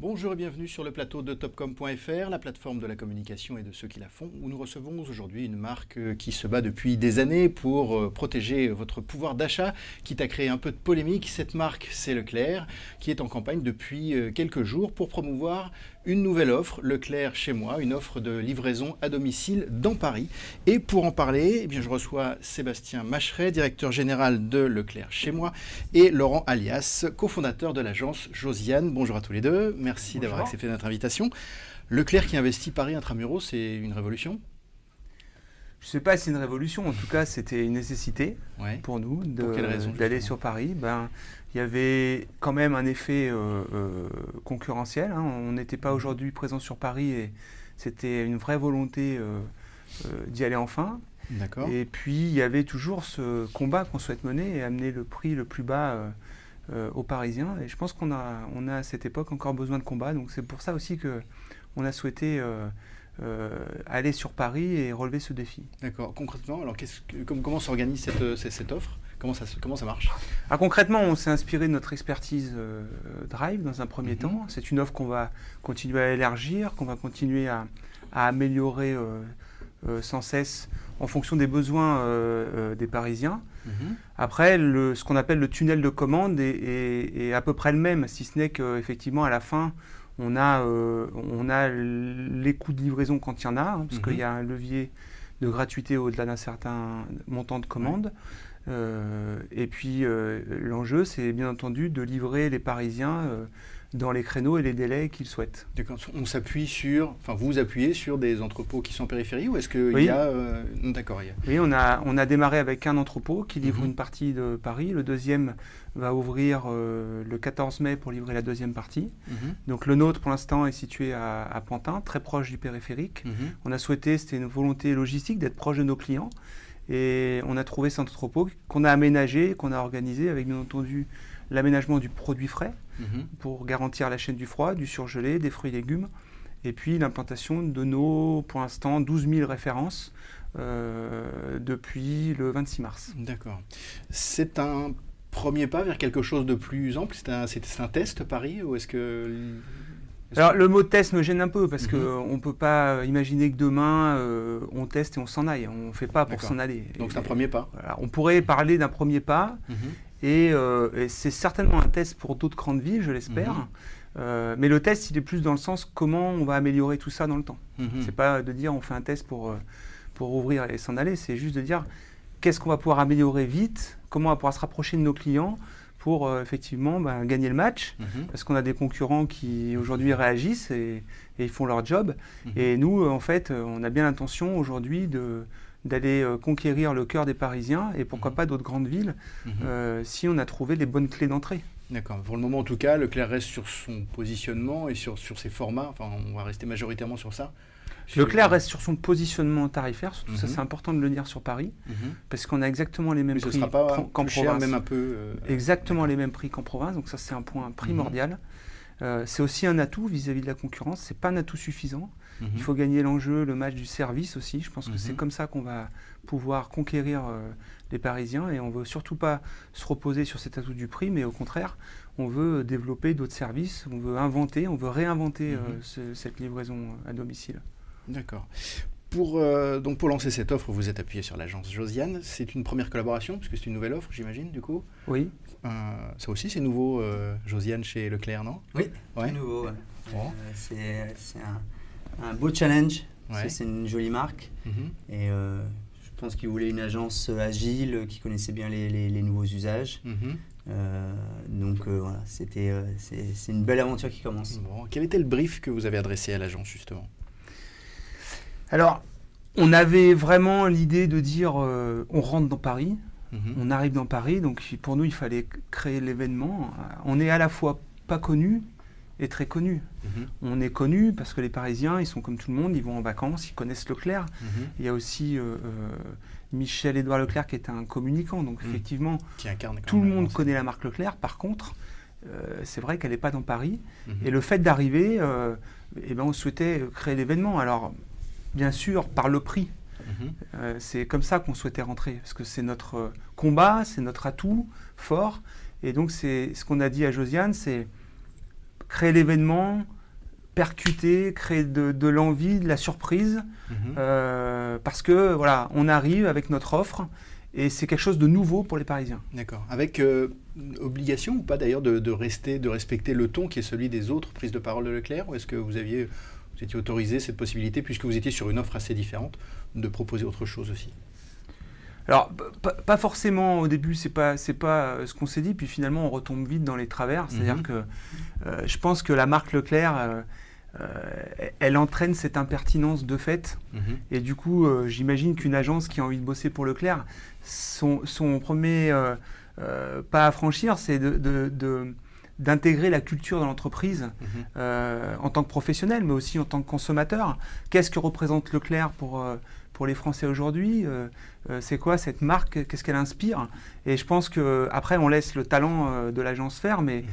Bonjour et bienvenue sur le plateau de Topcom.fr, la plateforme de la communication et de ceux qui la font, où nous recevons aujourd'hui une marque qui se bat depuis des années pour protéger votre pouvoir d'achat, quitte à créer un peu de polémique. Cette marque, c'est Leclerc, qui est en campagne depuis quelques jours pour promouvoir une nouvelle offre, Leclerc chez moi, une offre de livraison à domicile dans Paris. Et pour en parler, eh bien, je reçois Sébastien Macheret, directeur général de Leclerc chez moi, et Laurent Alias, cofondateur de l'agence Josiane. Bonjour à tous les deux, merci d'avoir accepté notre invitation. Leclerc qui investit Paris intramuros, c'est une révolution ? Je ne sais pas si c'est une révolution, en tout cas c'était une nécessité pour nous d'aller sur Paris. Il y avait quand même un effet concurrentiel. On n'était pas aujourd'hui présent sur Paris et c'était une vraie volonté d'y aller enfin. D'accord. Et puis il y avait toujours ce combat qu'on souhaite mener et amener le prix le plus bas aux Parisiens. Et je pense qu'on a à cette époque encore besoin de combat. Donc c'est pour ça aussi qu'on a souhaité aller sur Paris et relever ce défi. D'accord. Concrètement, alors comment s'organise cette offre ? Comment ça marche ? Concrètement, on s'est inspiré de notre expertise Drive dans un premier temps. C'est une offre qu'on va continuer à élargir, qu'on va continuer à améliorer sans cesse en fonction des besoins des Parisiens. Après, ce qu'on appelle le tunnel de commande est à peu près le même, si ce n'est qu'effectivement à la fin, on a les coûts de livraison quand il y en a, parce qu'il y a un levier de gratuité au-delà d'un certain montant de commande. Et puis l'enjeu, c'est bien entendu de livrer les Parisiens dans les créneaux et les délais qu'ils souhaitent. D'accord. Vous appuyez sur des entrepôts qui sont en périphérie ou est-ce qu'il y a... D'accord. Oui, on a démarré avec un entrepôt qui livre une partie de Paris. Le deuxième va ouvrir le 14 mai pour livrer la deuxième partie. Donc le nôtre, pour l'instant, est situé à Pantin, très proche du périphérique. On a souhaité, c'était une volonté logistique, d'être proche de nos clients. Et on a trouvé cet entrepôt qu'on a aménagé, qu'on a organisé avec bien entendu l'aménagement du produit frais pour garantir la chaîne du froid, du surgelé, des fruits et légumes. Et puis l'implantation de nos, pour l'instant, 12 000 références depuis le 26 mars. D'accord. C'est un premier pas vers quelque chose de plus ample ? C'est un test Paris ou est-ce que... Alors le mot test me gêne un peu parce qu'on ne peut pas imaginer que demain on teste et on s'en aille. On ne fait pas pour s'en aller. Donc c'est un premier pas. Voilà, on pourrait parler d'un premier pas et c'est certainement un test pour d'autres grandes villes, je l'espère. Mais le test, il est plus dans le sens comment on va améliorer tout ça dans le temps. C'est pas de dire on fait un test pour ouvrir et s'en aller, c'est juste de dire qu'est-ce qu'on va pouvoir améliorer vite, comment on va pouvoir se rapprocher de nos clients pour effectivement gagner le match, parce qu'on a des concurrents qui aujourd'hui réagissent et ils font leur job. Et nous, en fait, on a bien l'intention aujourd'hui d'aller conquérir le cœur des Parisiens et pourquoi pas d'autres grandes villes si on a trouvé les bonnes clés d'entrée. D'accord. Pour le moment, en tout cas, Leclerc reste sur son positionnement et sur ses formats. Enfin, on va rester majoritairement sur ça. Leclerc reste sur son positionnement tarifaire, surtout ça c'est important de le dire sur Paris, parce qu'on a exactement les mêmes prix qu'en province. Même un peu, exactement les mêmes prix qu'en province, donc ça c'est un point primordial. C'est aussi un atout vis-à-vis de la concurrence, c'est pas un atout suffisant. Il faut gagner l'enjeu, le match du service aussi. Je pense que c'est comme ça qu'on va pouvoir conquérir les Parisiens et on veut surtout pas se reposer sur cet atout du prix, mais au contraire, on veut développer d'autres services, on veut réinventer cette livraison à domicile. D'accord. Pour lancer cette offre, vous êtes appuyé sur l'agence Josiane. C'est une première collaboration, puisque c'est une nouvelle offre, j'imagine, du coup. Oui. Ça aussi, c'est nouveau, Josiane chez Leclerc, non ? Oui, c'est nouveau. C'est un beau challenge. C'est une jolie marque. Et je pense qu'ils voulaient une agence agile, qui connaissait bien les nouveaux usages. Donc voilà, c'est une belle aventure qui commence. Bon, quel était le brief que vous avez adressé à l'agence, justement ? Alors, on avait vraiment l'idée de dire on rentre dans Paris, on arrive dans Paris, donc pour nous il fallait créer l'événement. On est à la fois pas connu et très connu. On est connu parce que les Parisiens, ils sont comme tout le monde, ils vont en vacances, ils connaissent Leclerc. Il y a aussi Michel-Édouard Leclerc qui est un communicant, donc effectivement qui incarne tout le monde connaît la marque Leclerc. Par contre, c'est vrai qu'elle n'est pas dans Paris. Et le fait d'arriver, on souhaitait créer l'événement. Alors, bien sûr, par le prix. C'est comme ça qu'on souhaitait rentrer, parce que c'est notre combat, c'est notre atout fort. Et donc, c'est ce qu'on a dit à Josiane, c'est créer l'événement, percuter, créer de l'envie, de la surprise, parce que voilà, on arrive avec notre offre et c'est quelque chose de nouveau pour les Parisiens. D'accord. Avec obligation ou pas d'ailleurs de respecter le ton qui est celui des autres prises de parole de Leclerc, ou est-ce que vous étiez autorisé cette possibilité, puisque vous étiez sur une offre assez différente, de proposer autre chose aussi? Alors, pas forcément au début, c'est pas ce qu'on s'est dit, puis finalement on retombe vite dans les travers. C'est-à-dire que je pense que la marque Leclerc, elle entraîne cette impertinence de fait. Et du coup, j'imagine qu'une agence qui a envie de bosser pour Leclerc, son premier pas à franchir, c'est d'intégrer la culture dans l'entreprise en tant que professionnel, mais aussi en tant que consommateur. Qu'est-ce que représente Leclerc pour les Français aujourd'hui? C'est quoi cette marque? Qu'est-ce qu'elle inspire? Et je pense qu'après, on laisse le talent de l'agence faire, mais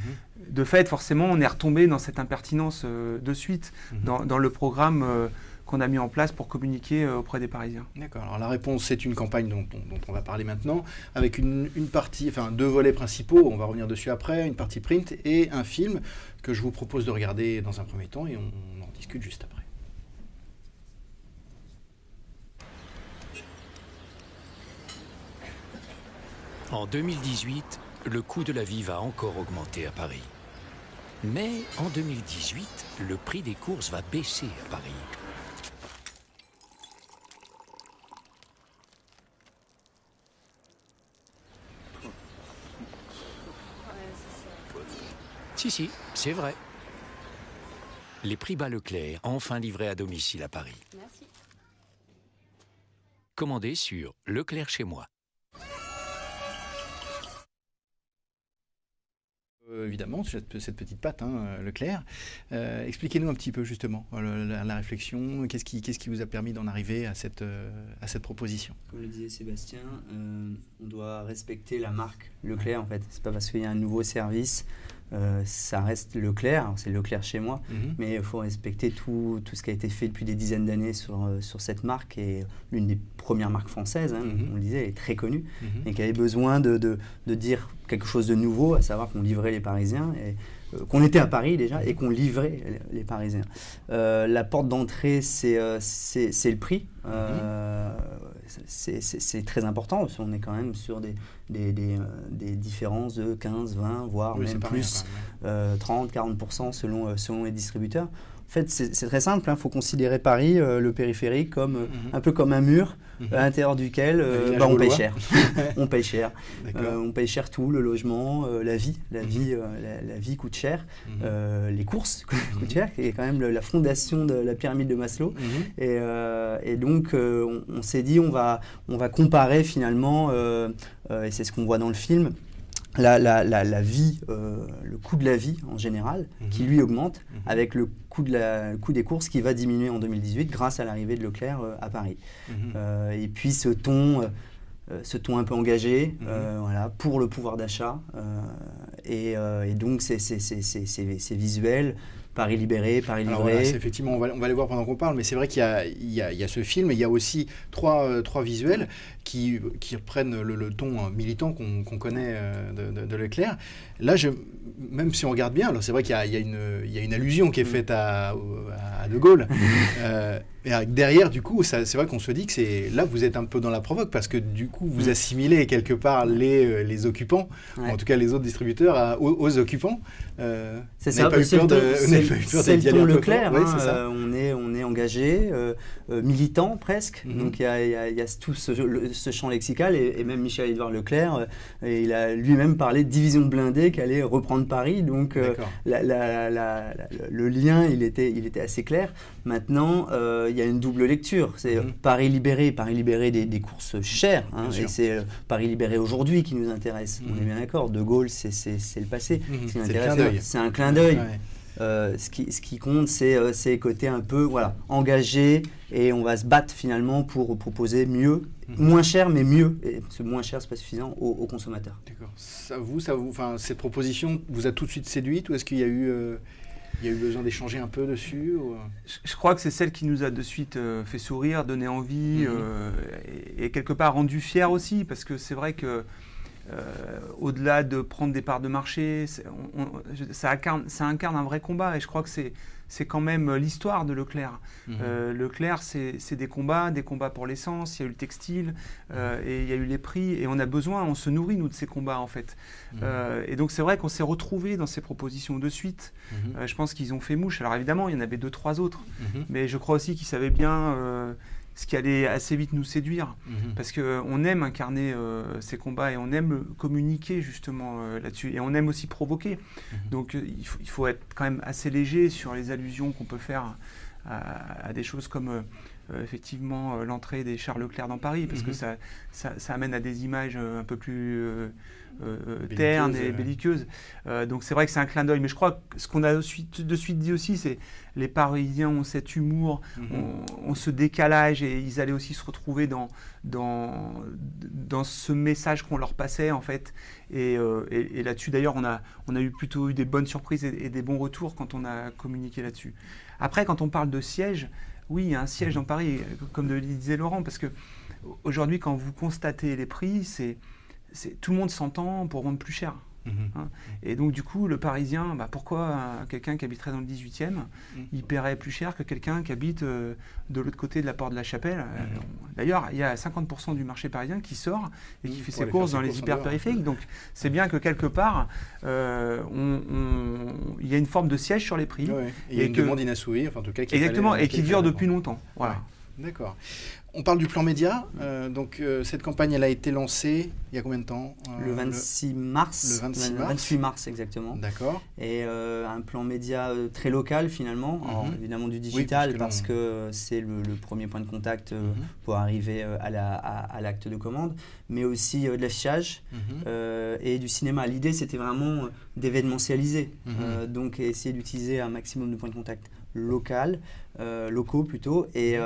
de fait, forcément, on est retombé dans cette impertinence de suite, dans le programme qu'on a mis en place pour communiquer auprès des Parisiens. D'accord. Alors la réponse, c'est une campagne dont on va parler maintenant, avec une partie, enfin 2 volets principaux, on va revenir dessus après, une partie print et un film que je vous propose de regarder dans un premier temps et on en discute juste après. En 2018, le coût de la vie va encore augmenter à Paris. Mais en 2018, le prix des courses va baisser à Paris. Si, c'est vrai. Les prix bas Leclerc, enfin livrés à domicile à Paris. Merci. Commandez sur Leclerc chez moi. Évidemment, cette petite patte, Leclerc. Expliquez-nous un petit peu justement la réflexion. Qu'est-ce qui vous a permis d'en arriver à cette proposition? Comme le disait Sébastien, on doit respecter la marque Leclerc en fait. C'est pas parce qu'il y a un nouveau service, ça reste Leclerc. Alors, c'est Leclerc chez moi, mais il faut respecter tout ce qui a été fait depuis des dizaines d'années sur cette marque, qui est l'une des premières marques françaises. On le disait, elle est très connue et qui avait besoin de dire quelque chose de nouveau, à savoir qu'on livrait les Parisiens, et qu'on était à Paris déjà et qu'on livrait les Parisiens. La porte d'entrée, c'est le prix. C'est très important, parce qu'on est quand même sur des différences de 15, 20, voire même plus, 30, 40% selon les distributeurs. En fait, c'est très simple, il faut considérer Paris, le périphérique, comme un peu comme un mur à l'intérieur duquel on paye cher. On paye cher. On paye cher tout, le logement, la vie. La vie coûte cher. Les courses coûtent cher, qui est quand même la fondation de la pyramide de Maslow. Et donc, on s'est dit, on va comparer finalement, et c'est ce qu'on voit dans le film, la vie, le coût de la vie en général, qui lui augmente, avec le coût des courses qui va diminuer en 2018 grâce à l'arrivée de Leclerc à Paris. Et puis ce ton un peu engagé, pour le pouvoir d'achat, et donc c'est visuel. Paris libéré, Paris livré. Voilà, effectivement, on va les voir pendant qu'on parle, mais c'est vrai qu'il y a ce film, et il y a aussi trois visuels qui reprennent le ton militant qu'on connaît de Leclerc. Là, même si on regarde bien, alors c'est vrai qu'il y a une allusion qui est faite à De Gaulle. Et derrière, du coup, c'est vrai qu'on se dit que là, vous êtes un peu dans la provoque, parce que du coup, vous assimilez quelque part les occupants, en tout cas les autres distributeurs, aux occupants. C'est ça, c'est le ton Leclerc. On est engagé, militant presque. Donc il y a tout ce champ lexical, et même Michel-Édouard Leclerc, il a lui-même parlé de division blindée qui allait reprendre Paris. Donc le lien, il était assez clair. Maintenant, il y a une double lecture. C'est Paris libéré des courses chères, et c'est Paris libéré aujourd'hui qui nous intéresse. On est bien d'accord. De Gaulle, c'est le passé. C'est un clin d'œil. Ce qui compte, c'est côté un peu engagé, et on va se battre finalement pour proposer mieux, moins cher mais mieux. Et ce moins cher, c'est pas suffisant aux consommateurs. D'accord. Cette proposition vous a tout de suite séduite, ou est-ce qu'il y a eu besoin d'échanger un peu dessus, ou... Je crois que c'est celle qui nous a de suite fait sourire, donné envie, et quelque part rendu fiers aussi, parce que c'est vrai que au-delà de prendre des parts de marché, ça incarne un vrai combat et je crois que c'est quand même l'histoire de Leclerc. Leclerc, c'est des combats pour l'essence, il y a eu le textile et il y a eu les prix et on se nourrit nous de ces combats en fait. Et donc c'est vrai qu'on s'est retrouvés dans ces propositions de suite. Je pense qu'ils ont fait mouche. Alors évidemment, il y en avait 2-3 autres, mais je crois aussi qu'ils savaient bien ce qui allait assez vite nous séduire, parce qu'on aime incarner ces combats et on aime communiquer justement là-dessus, et on aime aussi provoquer. Donc il faut être quand même assez léger sur les allusions qu'on peut faire à des choses comme effectivement l'entrée des Charles Leclerc dans Paris, parce que ça amène à des images un peu plus ternes et belliqueuses. Donc c'est vrai que c'est un clin d'œil, mais je crois que ce qu'on a de suite dit aussi, c'est les Parisiens ont cet humour, ont ce décalage, et ils allaient aussi se retrouver dans ce message qu'on leur passait en fait. Et là-dessus d'ailleurs, on a plutôt eu des bonnes surprises et des bons retours quand on a communiqué là-dessus. Après, quand on parle de siège, oui, il y a un siège dans Paris, comme le disait Laurent, parce que aujourd'hui, quand vous constatez les prix, tout le monde s'entend pour vendre plus cher. Et donc du coup, le Parisien, pourquoi quelqu'un qui habiterait dans le 18e, il paierait plus cher que quelqu'un qui habite de l'autre côté de la porte de la Chapelle. D'ailleurs, il y a 50% du marché parisien qui sort et qui fait ses courses dans les hyper-périphériques. Donc c'est bien que quelque part, il y a une forme de siège sur les prix. Il y a une demande inassouvie, enfin, en tout cas, exactement, et qui dure depuis longtemps. Voilà. D'accord. On parle du plan média. Donc cette campagne, elle a été lancée il y a combien de temps Le 26 mars. Le 28 mars, exactement. D'accord. Et un plan média très local, finalement. Alors, évidemment du digital, parce que c'est le premier point de contact pour arriver à l'acte de commande, mais aussi de l'affichage et du cinéma. L'idée, c'était vraiment d'événementialiser. Donc essayer d'utiliser un maximum de points de contact locaux plutôt, et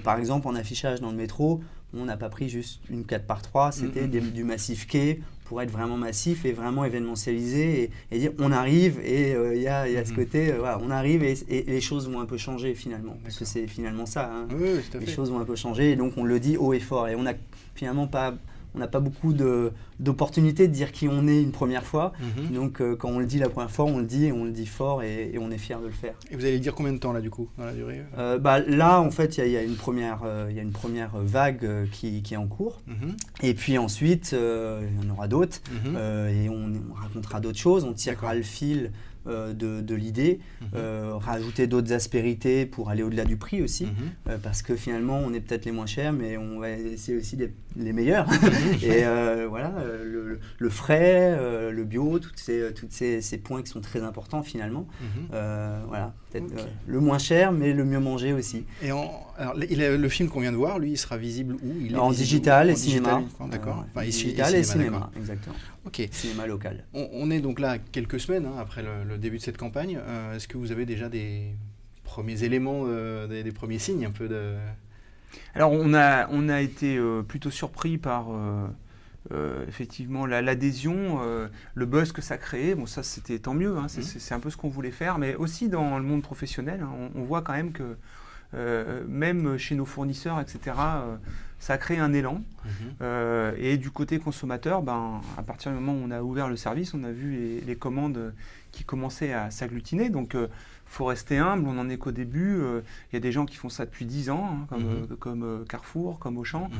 par exemple en affichage dans le métro, on n'a pas pris juste une 4x3, c'était du massif quai pour être vraiment massif et vraiment événementialisé et dire on arrive, et il y a ce côté, on arrive et les choses vont un peu changer finalement, parce que c'est finalement ça, oui, les choses vont un peu changer, et donc on le dit haut et fort, et on n'a finalement pas beaucoup d'opportunités de dire qui on est une première fois. Donc quand on le dit la première fois, on le dit, et on le dit fort, et on est fier de le faire. Et vous allez le dire combien de temps là du coup, dans la durée Là en fait il y a une première vague qui est en cours. Et puis ensuite il y en aura d'autres, et on racontera d'autres choses, on tirera le fil de l'idée, rajouter d'autres aspérités pour aller au-delà du prix aussi, parce que finalement on est peut-être les moins chers, mais on va essayer aussi les meilleurs. Et voilà, le frais, le bio, tous ces points qui sont très importants finalement. Voilà, peut-être le moins cher, mais le mieux mangé aussi. Et alors, le film qu'on vient de voir, lui, il sera visible où? En digital et cinéma. D'accord. Enfin, digital et cinéma, exactement. Ok. Cinéma local. On est donc là quelques semaines après le début de cette campagne. Est-ce que vous avez déjà des premiers éléments, des premiers signes un peu de... Alors on a été plutôt surpris par effectivement l'adhésion, le buzz que ça créait. Bon, ça c'était tant mieux, c'est un peu ce qu'on voulait faire, mais aussi dans le monde professionnel, on voit quand même que même chez nos fournisseurs, etc., ça a créé un élan. Et du côté consommateur, à partir du moment où on a ouvert le service, on a vu les commandes qui commençaient à s'agglutiner. Donc, faut rester humble, on n'en est qu'au début. Il y a des gens qui font ça depuis 10 ans, comme Carrefour, comme Auchan.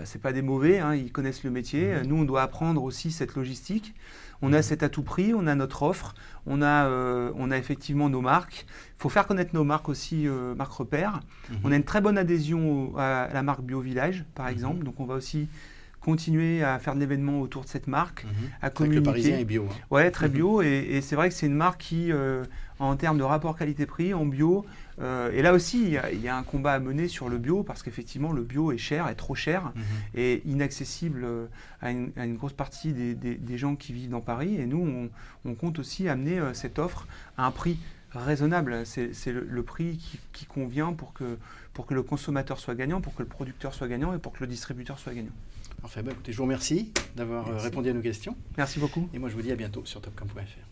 C'est pas des mauvais, ils connaissent le métier. Nous, on doit apprendre aussi cette logistique. On a cet atout prix, on a notre offre, on a effectivement nos marques. Il faut faire connaître nos marques aussi, marques repères. On a une très bonne adhésion à la marque Bio Village, par exemple. Donc, on va aussi continuer à faire de l'événement autour de cette marque, à communiquer. Le Parisien est bio. Ouais, très bio. Et c'est vrai que c'est une marque qui, en termes de rapport qualité-prix, en bio, et là aussi, il y a un combat à mener sur le bio, parce qu'effectivement, le bio est cher, est trop cher, et inaccessible à une grosse partie des gens qui vivent dans Paris. Et nous, on compte aussi amener cette offre à un prix raisonnable. C'est le prix qui convient pour que le consommateur soit gagnant, pour que le producteur soit gagnant et pour que le distributeur soit gagnant. Parfait, écoutez, je vous remercie d'avoir répondu à nos questions. Merci beaucoup. Et moi, je vous dis à bientôt sur topcom.fr.